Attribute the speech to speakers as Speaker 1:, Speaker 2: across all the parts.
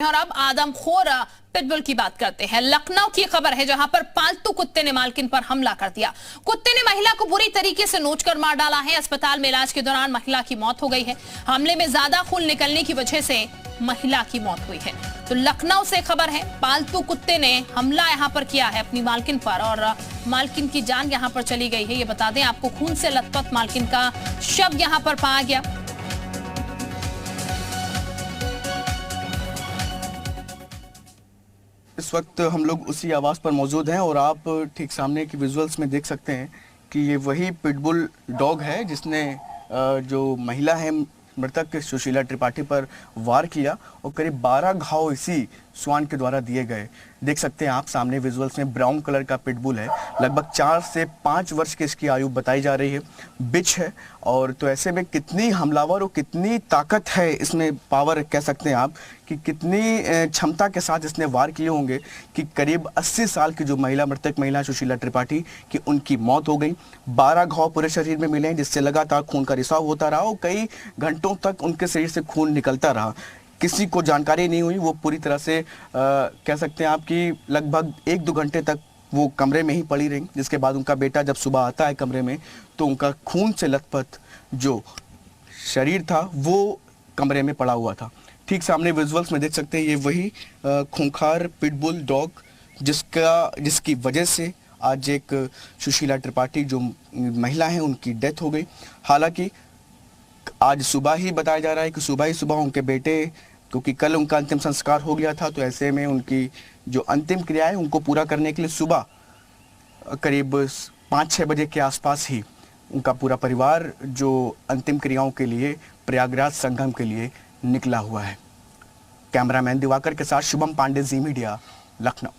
Speaker 1: और अब आदमखोर पिटबुल की बात करते हैं। लखनऊ की खबर है जहां पर पालतू कुत्ते ने मालकिन पर हमला कर दिया। कुत्ते ने महिला को बुरी तरीके से नोचकर मार डाला है। अस्पताल में इलाज के दौरान महिला की मौत हो गई है। हमले में ज्यादा खून निकलने की वजह से महिला की मौत हुई है। तो लखनऊ से खबर है, पालतू कुत्ते ने हमला यहां पर किया है अपनी मालकिन पर और मालकिन की जान यहां पर चली गई है। ये बता दें आपको, खून से लथपथ मालकिन का शव यहां पर पाया गया।
Speaker 2: इस वक्त हम लोग उसी आवास पर मौजूद हैं और आप ठीक सामने की विजुअल्स में देख सकते हैं कि ये वही पिटबुल डॉग है जिसने जो महिला है मृतक सुशीला त्रिपाठी पर वार किया और करीब 12 घाव इसी श्वान के द्वारा दिए गए। देख सकते हैं आप सामने विजुअल्स में, ब्राउन कलर का पिटबुल है। लगभग 4 से 5 वर्ष की इसकी आयु बताई जा रही है। बिच है और तो ऐसे में कितनी हमलावर और कितनी ताकत है इसमें, पावर कह सकते हैं आप कि कितनी क्षमता के साथ इसने वार किए होंगे कि करीब 80 साल की जो मृतक महिला सुशीला त्रिपाठी की उनकी मौत हो गई। 12 घाव पूरे शरीर में मिले जिससे लगातार खून का रिसाव होता रहा और कई घंटों तक उनके शरीर से खून निकलता रहा। किसी को जानकारी नहीं हुई, वो पूरी तरह से कह सकते हैं आप कि लगभग 1-2 घंटे तक वो कमरे में ही पड़ी रही, जिसके बाद उनका बेटा जब सुबह आता है कमरे में तो उनका खून से लथपथ जो शरीर था वो कमरे में पड़ा हुआ था। ठीक सामने विजुअल्स में देख सकते हैं ये वही खूंखार पिटबुल डॉग जिसकी वजह से आज एक सुशीला त्रिपाठी जो महिला है उनकी डेथ हो गई। हालांकि आज सुबह ही बताया जा रहा है कि सुबह उनके बेटे, क्योंकि कल उनका अंतिम संस्कार हो गया था, तो ऐसे में उनकी जो अंतिम क्रिया है उनको पूरा करने के लिए सुबह करीब 5-6 बजे के आसपास ही उनका पूरा परिवार जो अंतिम क्रियाओं के लिए प्रयागराज संगम के लिए निकला हुआ है। कैमरामैन दिवाकर के साथ शुभम पांडे, जी मीडिया, लखनऊ।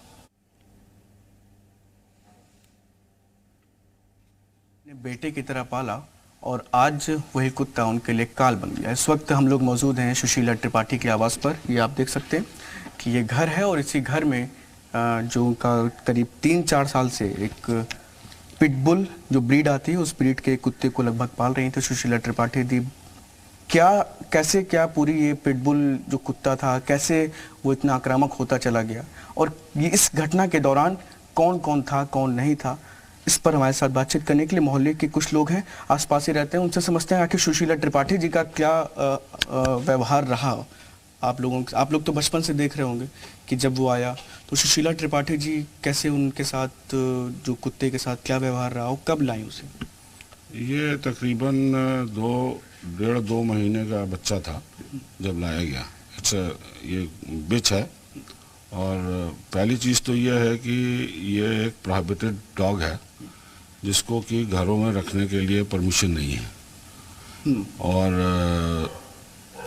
Speaker 2: बेटे की तरह पाला और आज वही कुत्ता उनके लिए काल बन गया। इस वक्त हम लोग मौजूद हैं सुशीला त्रिपाठी के आवास पर। ये आप देख सकते हैं कि ये घर है और इसी घर में जो उनका करीब 3-4 साल से एक पिटबुल जो ब्रीड आती है उस ब्रीड के कुत्ते को लगभग पाल रही थी सुशीला त्रिपाठी दी। क्या पूरी ये पिटबुल जो कुत्ता था कैसे वो इतना आक्रामक होता चला गया और ये इस घटना के दौरान कौन कौन था कौन नहीं था, इस पर हमारे साथ बातचीत करने के लिए मोहल्ले के कुछ लोग हैं, आसपास ही रहते हैं, उनसे समझते हैं आखिर सुशीला त्रिपाठी जी का क्या व्यवहार रहा। आप लोग तो बचपन से देख रहे होंगे कि जब वो आया तो सुशीला त्रिपाठी जी कैसे उनके साथ जो कुत्ते के साथ क्या व्यवहार रहा और कब लाई उसे?
Speaker 3: ये तकरीबन 1.5-2 महीने का बच्चा था जब लाया गया। अच्छा, ये बिच है और पहली चीज़ तो ये है कि ये एक प्रोहिबिटेड डॉग है जिसको कि घरों में रखने के लिए परमिशन नहीं है और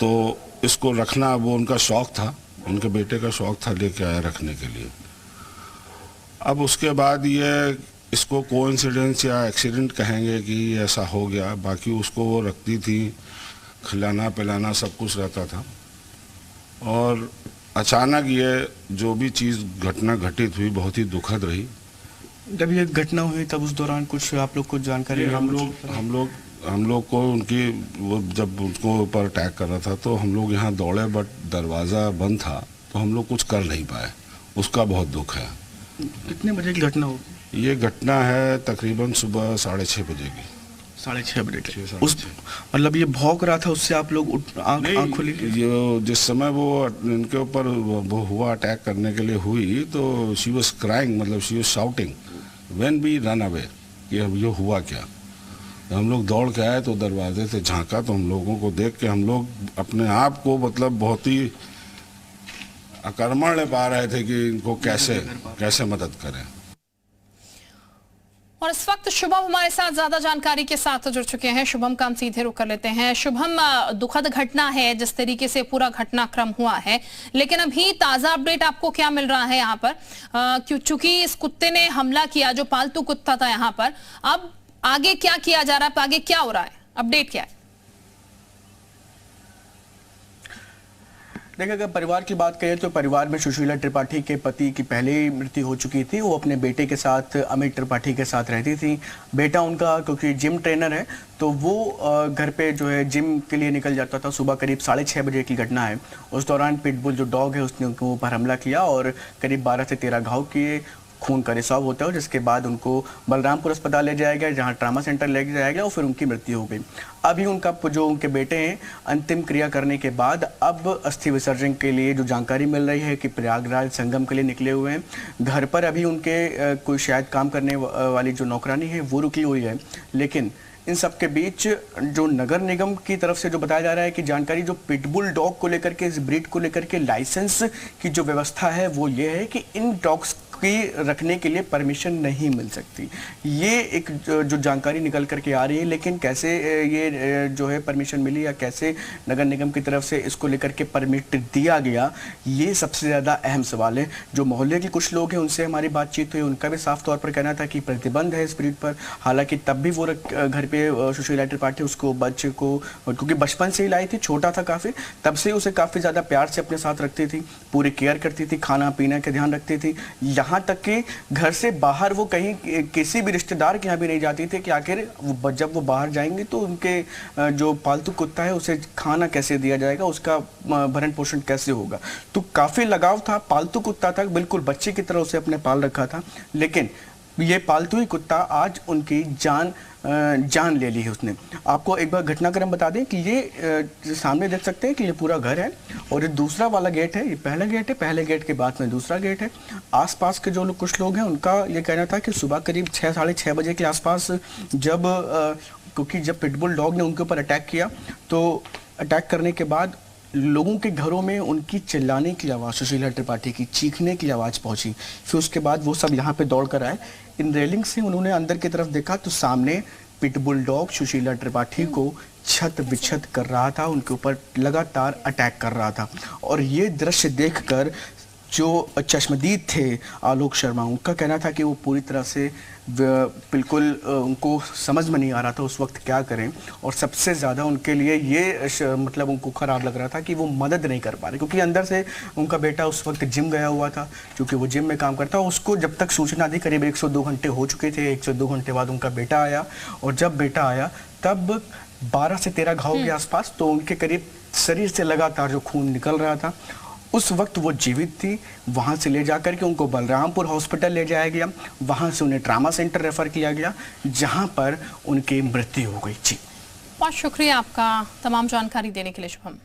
Speaker 3: तो इसको रखना वो उनका शौक़ था, उनके बेटे का शौक़ था, लेके आया रखने के लिए। अब उसके बाद ये इसको कोइंसिडेंस या एक्सीडेंट कहेंगे कि ऐसा हो गया, बाकी उसको वो रखती थी, खिलाना पिलाना सब कुछ रहता था और अचानक ये जो भी चीज़ घटना घटित हुई बहुत ही दुखद रही।
Speaker 2: जब ये घटना हुई तब उस दौरान कुछ आप लोग को जानकारी?
Speaker 3: हम लोग को उनकी वो जब उनको ऊपर अटैक कर रहा था तो हम लोग यहाँ दौड़े, बट दरवाज़ा बंद था तो हम लोग कुछ कर नहीं पाए। उसका बहुत दुख है।
Speaker 2: कितने बजे की घटना हो?
Speaker 3: ये घटना है तकरीबन सुबह 6:30 बजे की।
Speaker 2: 6:30 बजे की? उस मतलब ये भौंक रहा था, उससे आप लोग आँख खुली?
Speaker 3: ये जिस समय वो इनके ऊपर वो हुआ अटैक करने के लिए हुई तो शी वाज क्राइंग, मतलब she was shouting when we run away कि ये हुआ क्या। तो हम लोग दौड़ के आए तो दरवाजे से झांका तो हम लोगों को देख के हम लोग अपने आप को मतलब बहुत ही आक्रमण ले पा रहे थे कि इनको कैसे मदद करें।
Speaker 1: और इस वक्त शुभम हमारे साथ ज्यादा जानकारी के साथ जुड़ चुके हैं। शुभम का हम सीधे रुक कर लेते हैं। शुभम, दुखद घटना है जिस तरीके से पूरा घटनाक्रम हुआ है, लेकिन अभी ताजा अपडेट आपको क्या मिल रहा है यहाँ पर? चूंकि इस कुत्ते ने हमला किया, जो पालतू कुत्ता था यहाँ पर, अब आगे क्या किया जा रहा है, आगे क्या हो रहा है, अपडेट क्या है?
Speaker 2: देखिए, अगर परिवार की बात करें तो परिवार में सुशीला त्रिपाठी के पति की पहले ही मृत्यु हो चुकी थी। वो अपने बेटे के साथ, अमित त्रिपाठी के साथ रहती थी। बेटा उनका क्योंकि जिम ट्रेनर है तो वो घर पे जो है जिम के लिए निकल जाता था। सुबह करीब 6:30 बजे की घटना है। उस दौरान पिटबुल जो डॉग है उसने उनके ऊपर हमला किया और करीब 12 से 13 घाव किए। खून का रिसाव होता है, जिसके बाद उनको बलरामपुर अस्पताल ले जाया गया, जहां ट्रामा सेंटर ले जाया गया और फिर उनकी मृत्यु हो गई। अभी उनका जो उनके बेटे हैं, अंतिम क्रिया करने के बाद अब अस्थि विसर्जन के लिए जो जानकारी मिल रही है कि प्रयागराज संगम के लिए निकले हुए हैं। घर पर अभी उनके कोई शायद काम करने वाली जो नौकरानी है वो रुकी हुई है। लेकिन इन सब के बीच जो नगर निगम की तरफ से जो बताया जा रहा है कि जानकारी जो पिटबुल डॉग को लेकर के, इस ब्रीड को लेकर के लाइसेंस की जो व्यवस्था है वो ये है कि इन डॉग्स की रखने के लिए परमिशन नहीं मिल सकती। ये एक जो जानकारी निकल करके आ रही है, लेकिन कैसे ये जो है परमिशन मिली या कैसे नगर निगम की तरफ से इसको लेकर के परमिट दिया गया, ये सबसे ज़्यादा अहम सवाल है। जो मोहल्ले के कुछ लोग हैं उनसे हमारी बातचीत हुई, उनका भी साफ तौर पर कहना था कि प्रतिबंध है इस ब्रीड पर। हालांकि तब भी वो घर पे सुशीला त्रिपाठी उसको बच्चे को, क्योंकि बचपन से ही लाई थी, छोटा था काफ़ी, तब से उसे काफ़ी ज़्यादा प्यार से अपने साथ रखती थी, पूरी केयर करती थी, खाना पीना का ध्यान रखती थी। यहाँ तक कि घर से बाहर वो कहीं किसी भी रिश्तेदार के यहाँ भी नहीं जाती थी कि आखिर जब वो बाहर जाएंगे तो उनके जो पालतू कुत्ता है उसे खाना कैसे दिया जाएगा, उसका भरण पोषण कैसे होगा। तो काफ़ी लगाव था, पालतू कुत्ता था, बिल्कुल बच्चे की तरह उसे अपने पाल रखा था। लेकिन ये पालतू ही कुत्ता आज उनकी जान ले ली है उसने। आपको एक बार घटनाक्रम बता दें कि ये सामने देख सकते हैं कि ये पूरा घर है और ये दूसरा वाला गेट है, ये पहला गेट है, पहले गेट के बाद में दूसरा गेट है। आसपास के जो कुछ लोग हैं उनका ये कहना था कि सुबह करीब 6, साढ़े 6 बजे के आसपास जब क्योंकि जब पिटबुल डॉग ने उनके ऊपर अटैक किया तो अटैक करने के बाद लोगों के घरों में उनकी चिल्लाने की आवाज़, सुशीला त्रिपाठी की चीखने की आवाज़ पहुंची। फिर उसके बाद वो सब यहाँ पे दौड़ कर आए। इन रेलिंग से उन्होंने अंदर की तरफ देखा तो सामने पिटबुल डॉग सुशीला त्रिपाठी को छत विछत कर रहा था, उनके ऊपर लगातार अटैक कर रहा था। और ये दृश्य देखकर जो चश्मदीद थे आलोक शर्मा, उनका कहना था कि वो पूरी तरह से बिल्कुल उनको समझ में नहीं आ रहा था उस वक्त क्या करें। और सबसे ज़्यादा उनके लिए ये मतलब उनको ख़राब लग रहा था कि वो मदद नहीं कर पा रहे, क्योंकि अंदर से उनका बेटा उस वक्त जिम गया हुआ था, क्योंकि वो जिम में काम करता है। उसको जब तक सूचना दी करीब 102 घंटे हो चुके थे। 102 घंटे बाद उनका बेटा आया और जब बेटा आया तब 12 से 13 घाव के आसपास, तो उनके करीब शरीर से लगातार जो खून निकल रहा था। उस वक्त वो जीवित थी। वहाँ से ले जाकर के उनको बलरामपुर हॉस्पिटल ले जाया गया, वहाँ से उन्हें ट्रामा सेंटर रेफर किया गया, जहाँ पर उनकी मृत्यु हो गई। जी,
Speaker 1: बहुत शुक्रिया आपका तमाम जानकारी देने के लिए शुभम।